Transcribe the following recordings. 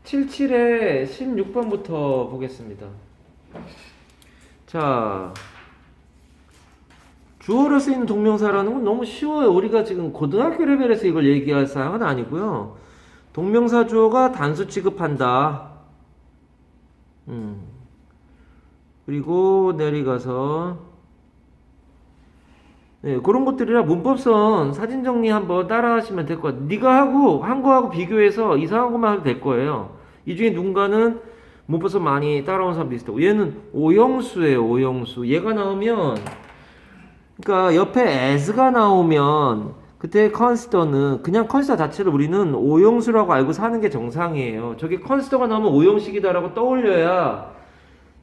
77에 16번부터 보겠습니다. 자, 주어로 쓰이는 동명사라는 건 너무 쉬워요. 우리가 지금 고등학교 레벨에서 이걸 얘기할 사항은 아니고요. 동명사 주어가 단수 취급한다. 그리고 내려가서 네, 그런 것들이라 문법선 사진 정리 한번 따라 하시면 될 것 같아요. 네가 하고 한 거하고 비교해서 이상한 것만 해도 될 거예요. 이 중에 누군가는 문법선 많이 따라온 사람도 있을 테고 얘는 오형수예요. 오형수. 얘가 나오면 그러니까 옆에 as가 나오면 그때 consider는 그냥 consider 자체를 우리는 오형수라고 알고 사는 게 정상이에요. 저게 consider가 나오면 오형식이다라고 떠올려야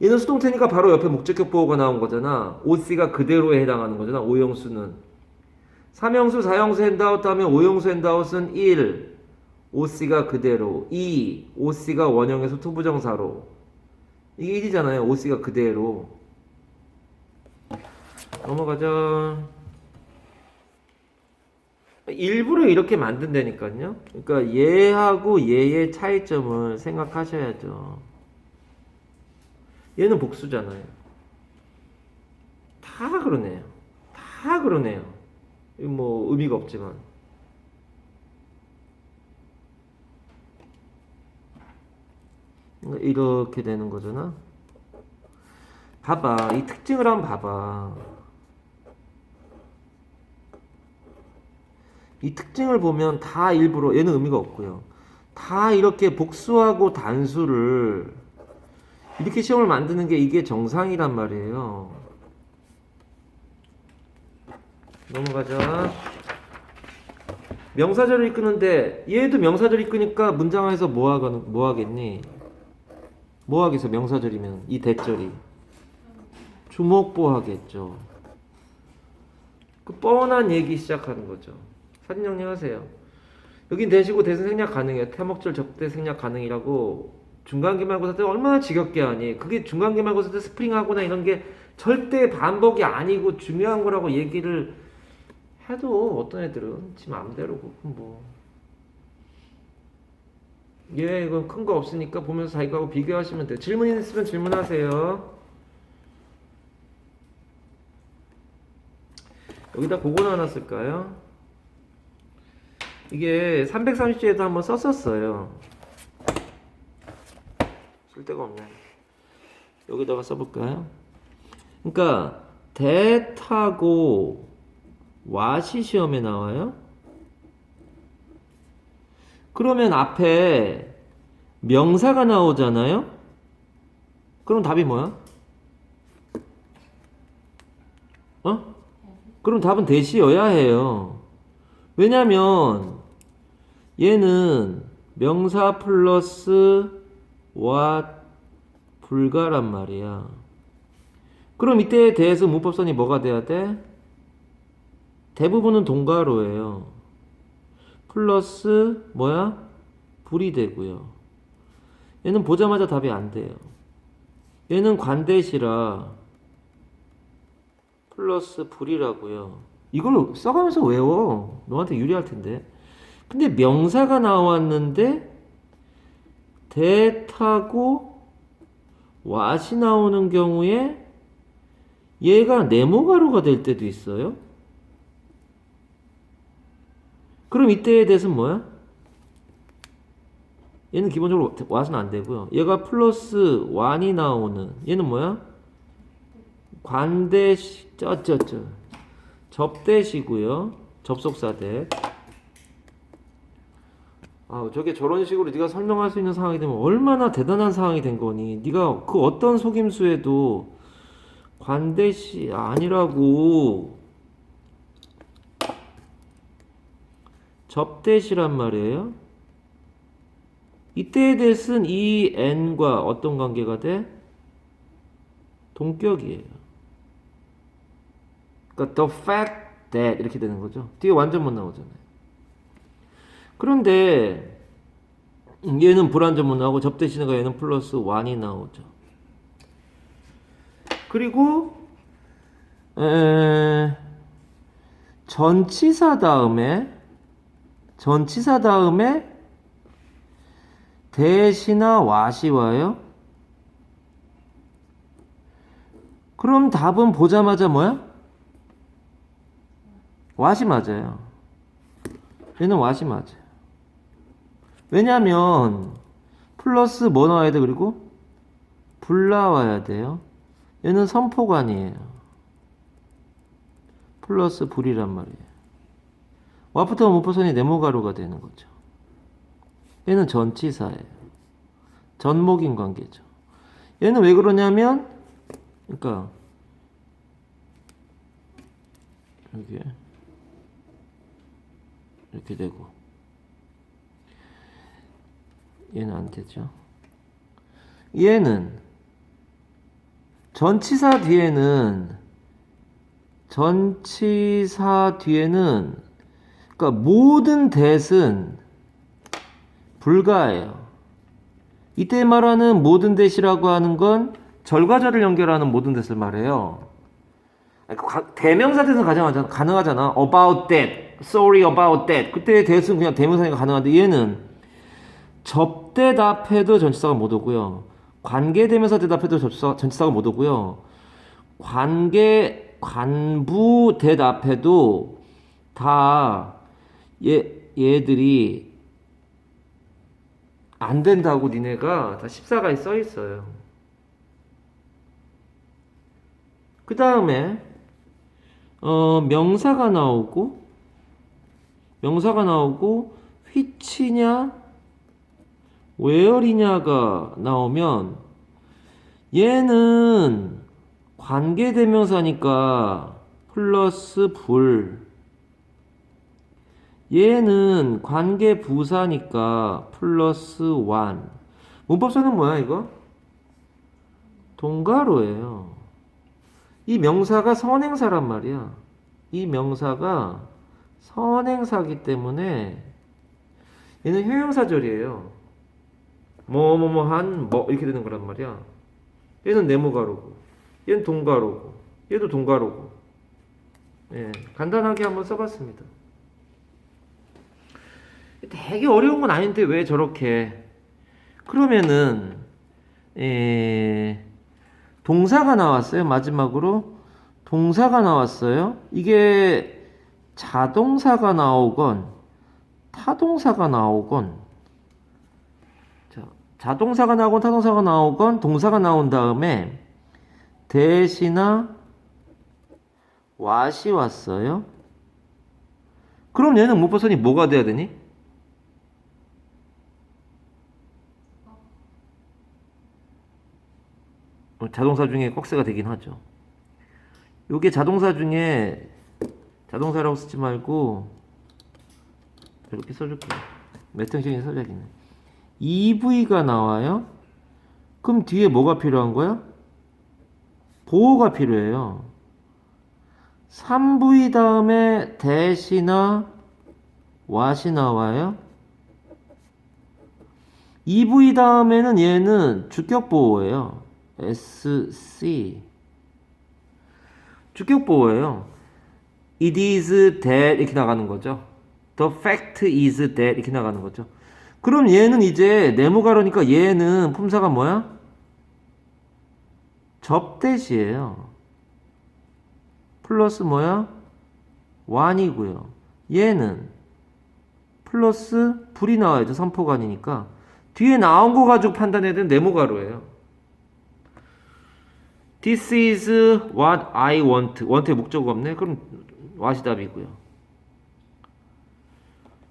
얘는 수동태니까 바로 옆에 목적격 보호가 나온 거잖아. OC가 그대로에 해당하는 거잖아. 오형수는. 3형수, 4형수 핸드아웃 하면 5형수 핸드아웃은 1. OC가 그대로. 2. OC가 원형에서 투부정사로. 이게 1이잖아요. OC가 그대로. 넘어가자. 일부러 이렇게 만든다니까요. 그러니까 얘하고 얘의 차이점을 생각하셔야죠. 얘는 복수잖아요. 다 그러네요. 다 그러네요. 뭐 의미가 없지만. 이렇게 되는 거잖아. 봐봐. 이 특징을 한번 봐봐. 이 특징을 보면 다 일부러 얘는 의미가 없고요. 다 이렇게 복수하고 단수를 이렇게 시험을 만드는 게 이게 정상이란 말이에요. 넘어가자. 명사절을 이끄는데 얘도 명사절 이끄니까 문장 안에서 뭐 하겠니? 뭐 하겠어? 명사절이면 이 대절이 주목보 하겠죠. 그 뻔한 얘기 시작하는 거죠. 사진 정리하세요. 여긴 대시고 대신 생략 가능해요. 태목절 접대 생략 가능이라고 중간 기말고사 때 얼마나 지겹게 하니. 그게 중간 기말고사 때 스프링하거나 이런 게 절대 반복이 아니고 중요한 거라고 얘기를 해도 어떤 애들은 지 맘대로고 뭐 얘 이건 큰 거 없으니까 보면서 자기하고 비교하시면 돼요. 질문 있으면 질문하세요. 여기다 그거 하나 쓸까요? 이게 330조에도 한번 썼었어요. 쓸 데가 없네. 여기다가 써볼까요? 그러니까 대타고 와시 시험에 나와요. 그러면 앞에 명사가 나오잖아요. 그럼 답이 뭐야? 어? 그럼 답은 대시여야 해요. 왜냐면 얘는 명사 플러스 와 불가란 말이야. 그럼 이때에 대해서 문법선이 뭐가 돼야 돼? 대부분은 동가로예요. 플러스 뭐야? 불이 되고요. 얘는 보자마자 답이 안 돼요. 얘는 관대시라 플러스 불이라고요. 이걸 써가면서 외워. 너한테 유리할 텐데. 근데 명사가 나왔는데 대타고 왓이 나오는 경우에 얘가 네모가루가 될 때도 있어요. 그럼 이때에 대해서는 뭐야? 얘는 기본적으로 왓은 안 되고요. 얘가 플러스 1이 나오는 얘는 뭐야? 관대시 접대시고요. 접속사대. 아, 저게 저런 식으로 네가 설명할 수 있는 상황이 되면 얼마나 대단한 상황이 된 거니? 네가 그 어떤 속임수에도 관대시 아니라고 접대시란 말이에요. 이때에 대해서는 이 n과 어떤 관계가 돼? 동격이에요. 그러니까 the fact that 이렇게 되는 거죠. 뒤에 완전 못 나오잖아요. 그런데 얘는 불완전 못 나오고 접대시가 얘는 플러스 1이 나오죠. 그리고 전치사 다음에 대시나 왓이 와요? 그럼 답은 보자마자 뭐야? 왓이 맞아요. 얘는 왓이 맞아요. 왜냐면 플러스 뭐 나와야 돼? 그리고 불 나와야 돼요. 얘는 선포관이에요. 플러스 불이란 말이에요. 왓부터 문법선이 네모가루가 되는 거죠. 얘는 전치사예요. 전목인 관계죠. 얘는 왜 그러냐면 그러니까 이렇게 되고 얘는 안 되죠. 얘는 전치사 뒤에는 그러니까 모든 that은 불가해요. 이때 말하는 모든 that이라고 하는 건 절과절을 연결하는 모든 that을 말해요. 대명사 that은 가능하잖아. about that, sorry about that. 그때 that은 그냥 대명사니까 가능한데 얘는 접대 앞에도 전치사가 못 오고요. 관계대명사 대답해도 전치사가 못 오고요. 관부 대답해도 다 얘들이 안 된다고 니네가 다 14가에 써 있어요. 그 다음에 명사가 나오고 which냐 where이냐가 나오면 얘는 관계대명사니까 플러스 불, 얘는 관계부사니까 플러스 완. 문법서는 뭐야 이거? 동가로예요. 이 명사가 선행사란 말이야. 이 명사가 선행사기 때문에 얘는 형용사절이에요. 뭐뭐뭐한 뭐 이렇게 되는 거란 말이야. 얘는 네모가로고 얘는 동가로고 얘도 동가로고. 예, 간단하게 한번 써봤습니다. 되게 어려운 건 아닌데 왜 저렇게. 그러면은 동사가 나왔어요. 마지막으로 동사가 나왔어요. 이게 자동사가 나오건 타동사가 나오건, 자동사가 나오건 타동사가 나오건 동사가 나온 다음에 that이나 what이 왔어요. 그럼 얘는 문법선이 뭐가 돼야 되니? 자동사 중에 꺽쇠가 되긴 하죠. 요게 자동사 중에 자동사라고 쓰지 말고 이렇게 써줄게요. 몇 형식이 써야겠네. EV가 나와요. 그럼 뒤에 뭐가 필요한 거야? 보호가 필요해요. 3V 다음에 that이나 what이 나와요. 2V 다음에는 얘는 주격보호예요. SC. 주격보호예요. It is that 이렇게 나가는 거죠. The fact is that 이렇게 나가는 거죠. 그럼 얘는 이제 네모가로니까 얘는 품사가 뭐야? 접댓이에요. 플러스 뭐야? 완이고요. 얘는 플러스 불이 나와야죠. 선포관이니까. 뒤에 나온 거 가지고 판단해야 되는 네모가로예요. This is what I want. want의 목적어가 없네. 그럼 what이 답이고요.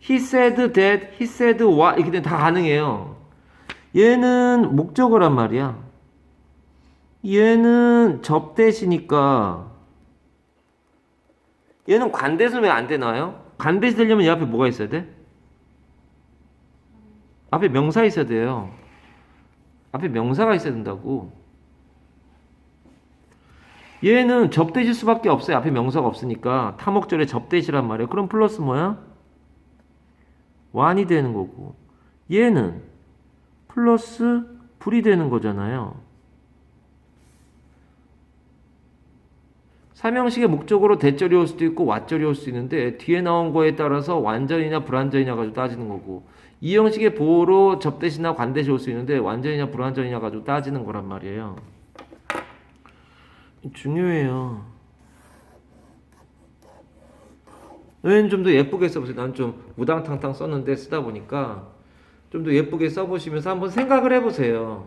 He said that, he said what 이렇게 되면 다 가능해요. 얘는 목적어란 말이야. 얘는 접댓이니까 얘는 관대에서 왜 안 되나요? 관대시 되려면 이 앞에 뭐가 있어야 돼? 앞에 명사 있어야 돼요. 앞에 명사가 있어야 된다고. 얘는 접대실 수밖에 없어요. 앞에 명사가 없으니까. 타목절에 접대시란 말이에요. 그럼 플러스 뭐야? 완이 되는 거고. 얘는 플러스 불이 되는 거잖아요. 삼형식의 목적으로 대절이 올 수도 있고 왓절이 올 수도 있는데 뒤에 나온 거에 따라서 완전이냐 불완전이냐 가지고 따지는 거고. 이 형식의 보호로 접대시나 관대시 올 수 있는데 완전이냐 불완전이냐 가지고 따지는 거란 말이에요. 중요해요. 는 좀 더 예쁘게 써보세요. 난 좀 우당탕탕 썼는데 쓰다 보니까 좀 더 예쁘게 써보시면서 한번 생각을 해보세요.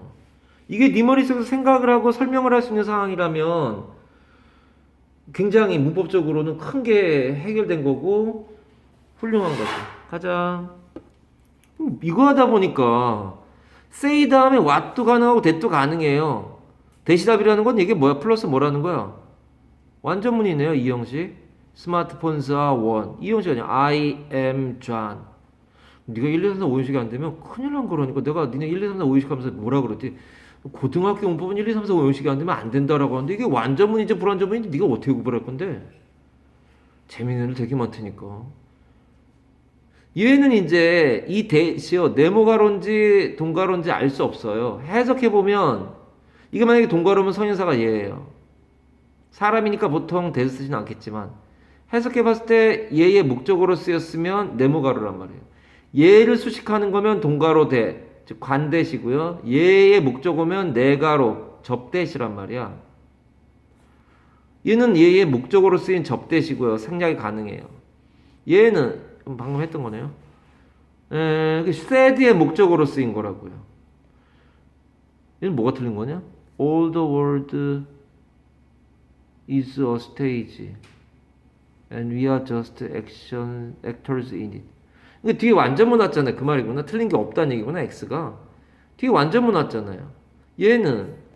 이게 네 머릿속에서 생각을 하고 설명을 할 수 있는 상황이라면 굉장히 문법적으로는 큰 게 해결된 거고 훌륭한 거죠. 가자. 이거 하다 보니까 say 다음에 what도 가능하고 that도 가능해요. 대시답이라는 건 이게 뭐야? 플러스 뭐라는 거야? 완전문이네요. 이 형식. 스마트폰사 원. 이 형식 아니야. I am John. 네가 1, 2, 3, 4, 5형식이 안 되면 큰일 난 거라니까. 내가 니네 1, 2, 3, 4, 5형식 하면서 뭐라 그랬지? 고등학교 문법은 1, 2, 3, 4, 5형식이 안 되면 안 된다라고 하는데 이게 완전문인지 불완전문인지 네가 어떻게 구별할 건데? 재미있는 일 되게 많다니까. 얘는 이제 이 대시요 네모가로인지 동가로인지 알 수 없어요. 해석해 보면 이게 만약에 동가로면 선인사가 얘예요. 사람이니까 보통 대수 쓰지는 않겠지만 해석해 봤을 때 얘의 목적어로 쓰였으면 네모가로란 말이에요. 얘를 수식하는 거면 동가로 대, 즉 관대시고요. 얘의 목적어면 네가로 접대시란 말이야. 얘는 얘의 목적어로 쓰인 접대시고요. 생략이 가능해요. 얘는 방금 했던 거네요. said의 목적어로 쓰인 거라고요. 얘는 뭐가 틀린 거냐? All the world is a stage and we are just actors in it. 그러니까 뒤에 완전문 왔잖아요. 그 말이구나. 틀린 게 없다는 얘기구나. X가. 뒤에 완전문 왔잖아요. 얘는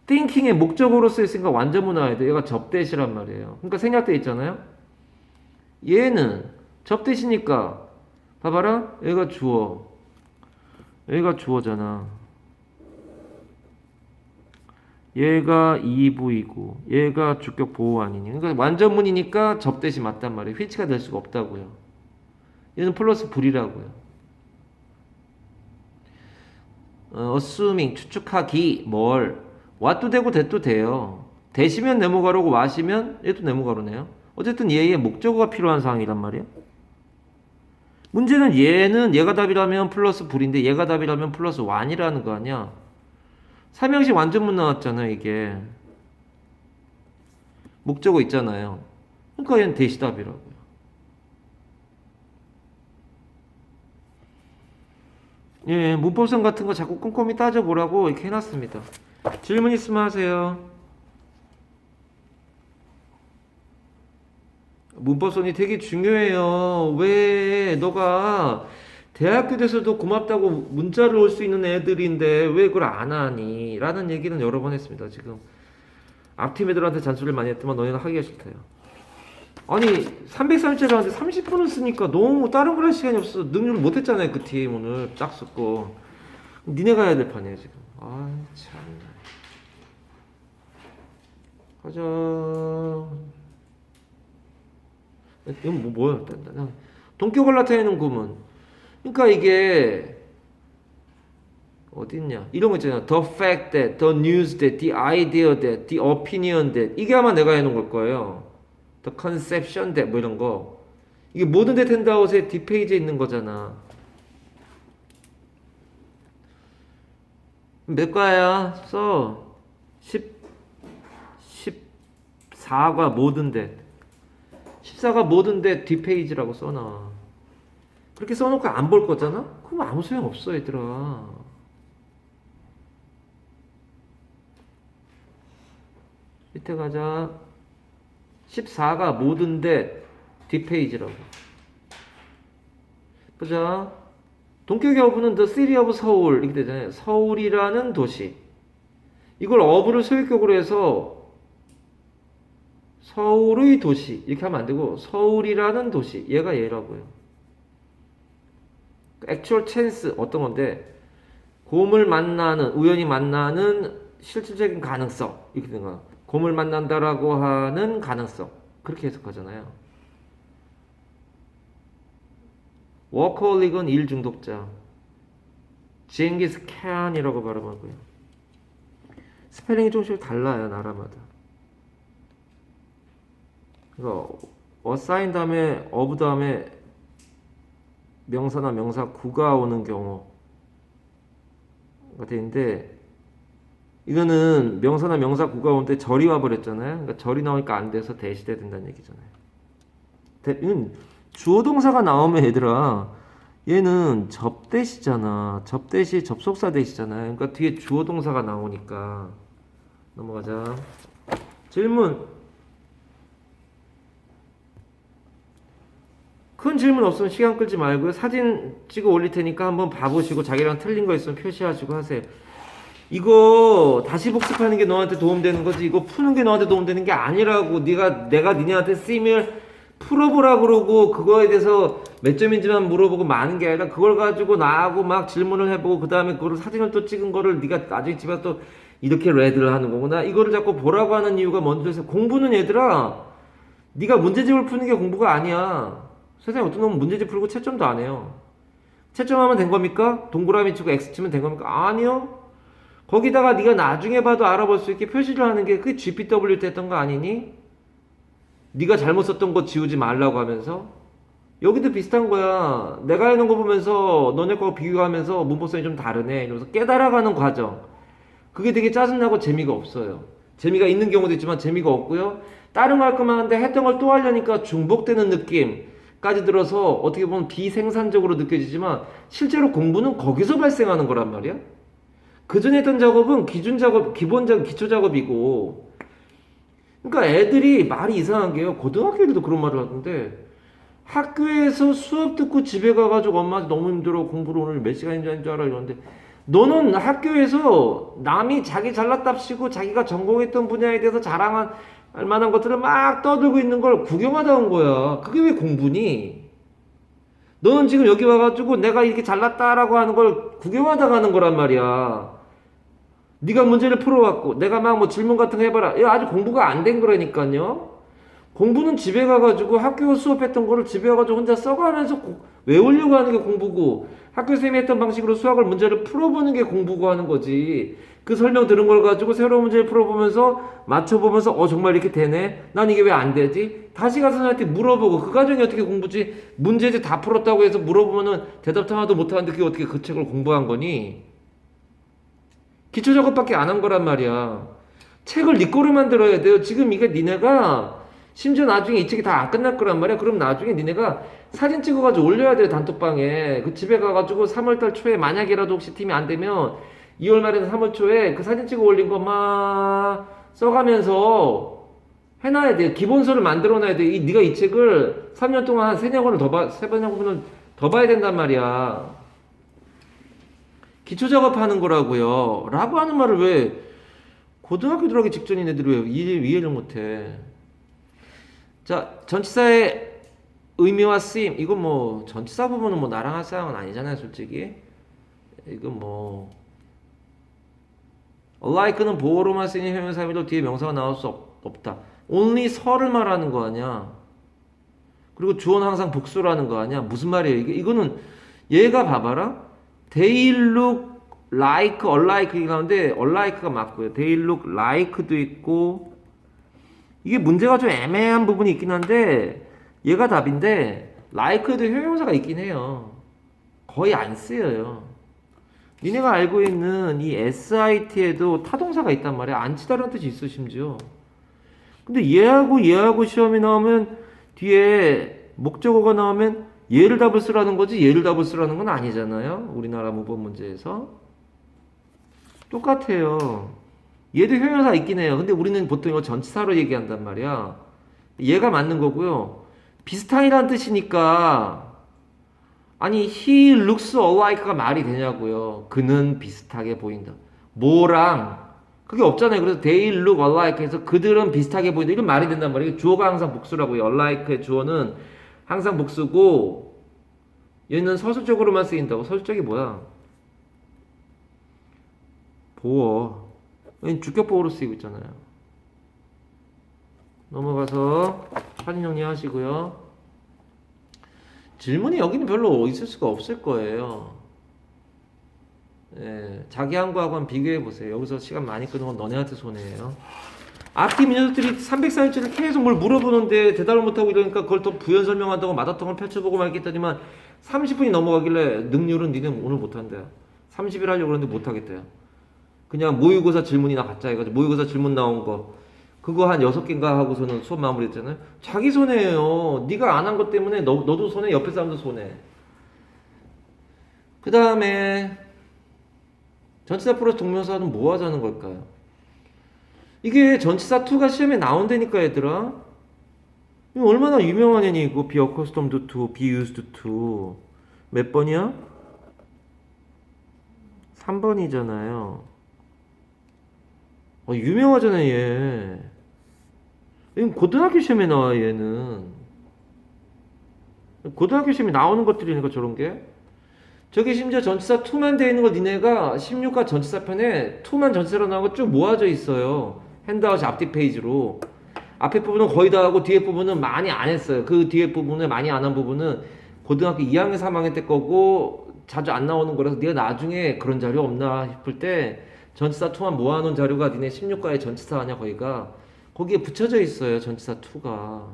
thinking의 목적어로 쓰였으니까 완전문 와야 돼. 얘가 접대시란 말이에요. 그러니까 생략돼 있잖아요. 얘는 접대시니까 봐봐라. 얘가 주어. 얘가 주어잖아. 얘가 이부이고 얘가 주격 보호 아니니. 그러니까 완전문이니까 접대시 맞단 말이에요. 휘치가 될 수가 없다고요. 얘는 플러스 불이라고요. assuming 추측하기 뭘 what도 되고 that도 돼요. 대시면 네모가로고 what이면 얘도 네모가로네요. 어쨌든 얘의 목적어가 필요한 상황이란 말이에요. 문제는 얘는 얘가 답이라면 플러스 불인데 얘가 답이라면 플러스 1이라는 거 아니야. 삼형식 완전문 나왔잖아요. 이게 목적어 있잖아요. 그러니까 얘는 대시답이라고요. 예, 문법성 같은 거 자꾸 꼼꼼히 따져보라고 이렇게 해놨습니다. 질문 있으면 하세요. 문법성이 되게 중요해요. 왜 너가 대학교 돼서도 고맙다고 문자를 올 수 있는 애들인데 왜 그걸 안 하니? 라는 얘기는 여러 번 했습니다. 지금 앞팀 애들한테 잔소리를 많이 했지만 너희는 하기가 싫대요. 아니 330짜리 하는데 30분을 쓰니까 너무 다른 걸 할 시간이 없어서 능률을 못했잖아요. 그 팀 오늘 짝 썼고 니네가 해야 될 판이에요 지금. 아 참나. 가자. 이건 뭐야? 동격을 나타내는 구문. 그러니까 이게 어디 있냐? 이런 거 있잖아. The fact that, the news that, the idea that, the opinion that. 이게 아마 내가 해놓은 걸 거예요. The conception that 뭐 이런 거. 이게 모든 데 텐다웃의 뒷페이지에 있는 거잖아. 몇 과야? 써. 14과 모든 데. 14가 모든 데 뒷페이지라고 써놔. 그렇게 써놓고 안 볼 거잖아? 그럼 아무 소용 없어, 얘들아. 밑에 가자. 14가 모든데 뒷페이지라고. 보자. 동격의 어부는 The City of 서울 이렇게 되잖아요. 서울이라는 도시. 이걸 어부를 소유격으로 해서 서울의 도시 이렇게 하면 안 되고 서울이라는 도시 얘가 얘라고요. 액츄얼 찬스 어떤 건데 곰을 만나는 우연히 만나는 실질적인 가능성 이렇게 된 거야. 곰을 만난다라고 하는 가능성 그렇게 해석하잖아요. 워커홀릭은 일 중독자. 징기스 칸이라고 발음하고요. 스펠링이 조금씩 달라요 나라마다. 그러니까 어사인 다음에 어브 다음에 명사나 명사구가 오는 경우가 되는데 이거는 명사나 명사구가 오는데 절이 와버렸잖아요. 그러니까 절이 나오니까 안 돼서 대시돼야 된다는 얘기잖아요. 이건 주어 동사가 나오면 얘들아 얘는 접대시잖아. 접대시 접속사 대시잖아요. 그러니까 뒤에 주어 동사가 나오니까 넘어가자. 질문. 큰 질문 없으면 시간 끌지 말고요. 사진 찍어 올릴 테니까 한번 봐보시고 자기랑 틀린 거 있으면 표시하시고 하세요. 이거 다시 복습하는 게 너한테 도움되는 거지. 이거 푸는 게 너한테 도움되는 게 아니라고. 내가 니네한테 쓰임을 풀어보라 그러고 그거에 대해서 몇 점인지만 물어보고 마는 게 아니라 그걸 가지고 나하고 막 질문을 해보고 그 다음에 그걸 사진을 또 찍은 거를 네가 나중에 집에 가서 또 이렇게 레드를 하는 거구나. 이거를 자꾸 보라고 하는 이유가 뭔지 해서 공부는 얘들아 네가 문제집을 푸는 게 공부가 아니야. 세상에 어떤 놈은 문제집 풀고 채점도 안 해요. 채점하면 된 겁니까? 동그라미 치고 X 치면 된 겁니까? 아니요. 거기다가 네가 나중에 봐도 알아볼 수 있게 표시를 하는 게 그게 GPW 때 했던 거 아니니? 네가 잘못 썼던 거 지우지 말라고 하면서 여기도 비슷한 거야. 내가 해놓은 거 보면서 너네 거 비교하면서 문법성이 좀 다르네 이러면서 깨달아가는 과정. 그게 되게 짜증나고 재미가 없어요. 재미가 있는 경우도 있지만 재미가 없고요. 다른 거 할 거만 하는데 했던 걸 또 하려니까 중복되는 느낌까지 들어서 어떻게 보면 비생산적으로 느껴지지만 실제로 공부는 거기서 발생하는 거란 말이야. 그 전에 했던 작업은 기준 작업, 기본 작업, 기초 작업이고. 그러니까 애들이 말이 이상한 게요. 고등학교 애들도 그런 말을 하던데 학교에서 수업 듣고 집에 가가지고 엄마한테 너무 힘들어 공부를 오늘 몇 시간인지 하는 줄 알아 이러는데 너는 학교에서 남이 자기 잘났답시고 자기가 전공했던 분야에 대해서 자랑할 만한 것들을 막 떠들고 있는 걸 구경하다 온 거야. 그게 왜 공부니? 너는 지금 여기 와가지고 내가 이렇게 잘났다라고 하는 걸 구경하다 가는 거란 말이야. 네가 문제를 풀어왔고 내가 막 뭐 질문 같은 거 해봐라. 야, 아직 공부가 안 된 거라니까요. 공부는 집에 가가지고 학교 수업했던 거를 집에 가가지고 혼자 써가면서 외우려고 하는 게 공부고 학교 선생님이 했던 방식으로 수학을 문제를 풀어보는 게 공부고 하는 거지. 그 설명 들은 걸 가지고 새로운 문제를 풀어보면서 맞춰보면서 정말 이렇게 되네? 난 이게 왜 안 되지? 다시 가서 선생님한테 물어보고 그 과정이 어떻게 공부지? 문제지 다 풀었다고 해서 물어보면은 대답도 하나도 못하는데 그게 어떻게 그 책을 공부한 거니? 기초 작업밖에 안 한 거란 말이야. 책을 네 거로 만들어야 돼요. 지금 이게 니네가 심지어 나중에 이 책이 다 안 끝날 거란 말이야. 그럼 나중에 니네가 사진 찍어가지고 올려야 돼요. 단톡방에. 그 집에 가가지고 3월달 초에 만약이라도 혹시 팀이 안 되면 2월 말이나 3월 초에 그 사진 찍어 올린 거 막 써가면서 해놔야 돼. 기본서를 만들어놔야 돼. 네가 이 책을 3년 동안 한 3권을 더 봐, 3권을 더 봐야 된단 말이야. 기초 작업하는 거라고요. 라고 하는 말을 왜 고등학교 들어가기 직전인 애들이 왜 이해를 못해. 자, 전치사의 의미와 쓰임. 이건 뭐 전치사 부분은 뭐 나랑 할 사항은 아니잖아요, 솔직히. 이건 뭐 like는 보어로만 쓰이는 형용사이므로 뒤에 명사가 나올 수 없다. only 서를 말하는 거 아니야. 그리고 주어는 항상 복수라는 거 아니야. 무슨 말이에요? 이거는 얘가 봐봐라. They look like, unlike 이라는데 unlike가 맞고요. They look like도 있고 이게 문제가 좀 애매한 부분이 있긴 한데 얘가 답인데 like에도 형용사가 있긴 해요. 거의 안 쓰여요. 니네가 알고 있는 이 SIT에도 타동사가 있단 말이야. 안 치다라는 뜻이 있어 심지어. 근데 얘하고 시험이 나오면 뒤에 목적어가 나오면 얘를 답을 쓰라는 거지 얘를 답을 쓰라는 건 아니잖아요. 우리나라 문법 문제에서. 똑같아요. 얘도 형용사 있긴 해요. 근데 우리는 보통 이거 전치사로 얘기한단 말이야. 얘가 맞는 거고요. 비슷한이라는 뜻이니까 아니 he looks alike가 말이 되냐고요. 그는 비슷하게 보인다. 뭐랑 그게 없잖아요. 그래서 they look alike 해서 그들은 비슷하게 보인다. 이건 말이 된단 말이에요. 주어가 항상 복수라고요. alike의 주어는 항상 복수고 얘는 서술적으로만 쓰인다고. 서술적이 뭐야? 보어. 얘는 주격보어로 쓰이고 있잖아요. 넘어가서 사진 정리하시고요. 질문이 여기는 별로 있을 수가 없을 거예요. 예, 자기 한 거하고는 비교해 보세요. 여기서 시간 많이 끄는 건 너네한테 손해예요. 앞뒤 녀석들이 304일째를 계속 뭘 물어보는데 대답을 못하고 이러니까 그걸 또 부연 설명한다고 마다통을 펼쳐보고 말겠다지만 30분이 넘어가길래 능률은 니네 오늘 못한대요. 30일 하려고 그러는데 못하겠대요. 그냥 모의고사 질문이나 받자 해가지고 모의고사 질문 나온 거 그거 한 6개인가 하고서는 수업 마무리했잖아요. 자기 손해예요. 네가 안 한 것 때문에 너도 손해, 옆에 사람도 손해. 그 다음에 전치사 플러스 동명사는 뭐 하자는 걸까요? 이게 전치사 2가 시험에 나온다니까 얘들아. 이거 얼마나 유명한 애니고 be accustomed to, be used to 몇 번이야? 3번이잖아요. 유명하잖아 얘. 이건 고등학교 시험에 나와 얘는. 고등학교 시험에 나오는 것들이니까 저런 게. 저기 심지어 전치사 2만 돼 있는 걸 니네가 16과 전치사 편에 2만 전치사로 나온 거 쭉 모아져 있어요. 핸드아웃 앞뒤 페이지로. 앞에 부분은 거의 다 하고 뒤에 부분은 많이 안 했어요. 그 뒤에 부분을 많이 안 한 부분은 고등학교 2학년 3학년 때 거고 자주 안 나오는 거라서 네가 나중에 그런 자료 없나 싶을 때 전치사 2만 모아놓은 자료가 니네 16과의 전치사 아니야 거기가. 거기에 붙여져 있어요 전치사 2가.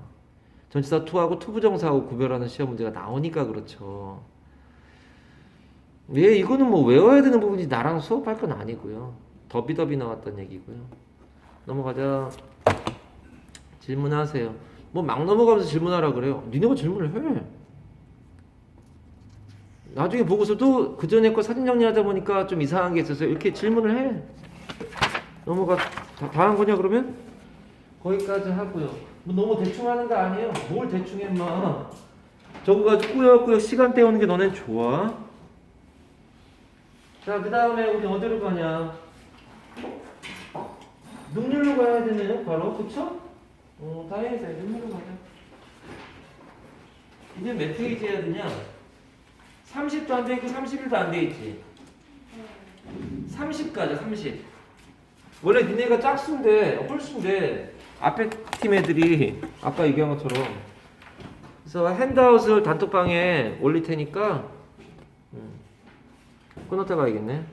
전치사 2하고 투부정사하고 구별하는 시험 문제가 나오니까 그렇죠. 왜 이거는 뭐 외워야 되는 부분이 나랑 수업할 건 아니고요. 더비더비 나왔다는 얘기고요. 넘어가자. 질문하세요. 뭐 막 넘어가면서 질문하라 그래요. 니네가 질문을 해. 나중에 보고서도 그 전에 거 사진 정리하다 보니까 좀 이상한 게 있어서 이렇게 질문을 해. 넘어가. 다 한 거냐 그러면? 거기까지 하고요. 뭐 너무 대충 하는 거 아니에요. 뭘 대충 해 마. 저거 가지고 꾸역꾸역 시간 때우는 게 너넨 좋아? 자, 그 다음에 우리 어디로 가냐? 능률로 가야 되네요, 바로. 그쵸? 다행이다. 능률로 가자. 이제 몇 페이지 해야 되냐? 30도 안 돼 있고 31도 안 돼 있지? 30 가자, 30. 원래 니네가 짝수인데, 홀수인데, 앞에 팀 애들이 아까 얘기한 것처럼. 그래서 핸드아웃을 단톡방에 올릴 테니까, 끊었다 가야겠네.